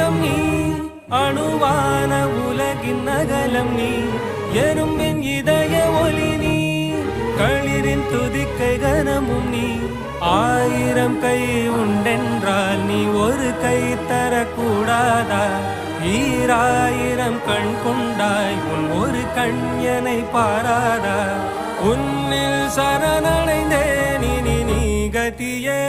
அங்கம் நீ அணுவான உலகின் நகலம் நீ எறும்பின் இதய ஒளி நீ களிரின் துதிக்கை கனமும் நீ ஆயிரம் கை உண்டென்றால் நீ ஒரு கை தரக்கூடாதா ஈராயிரம் கண் கொண்டாய் உன் ஒரு கண்யனை பாராதா உன்னில் சரணடைந்தேன் இனி நீ கதியே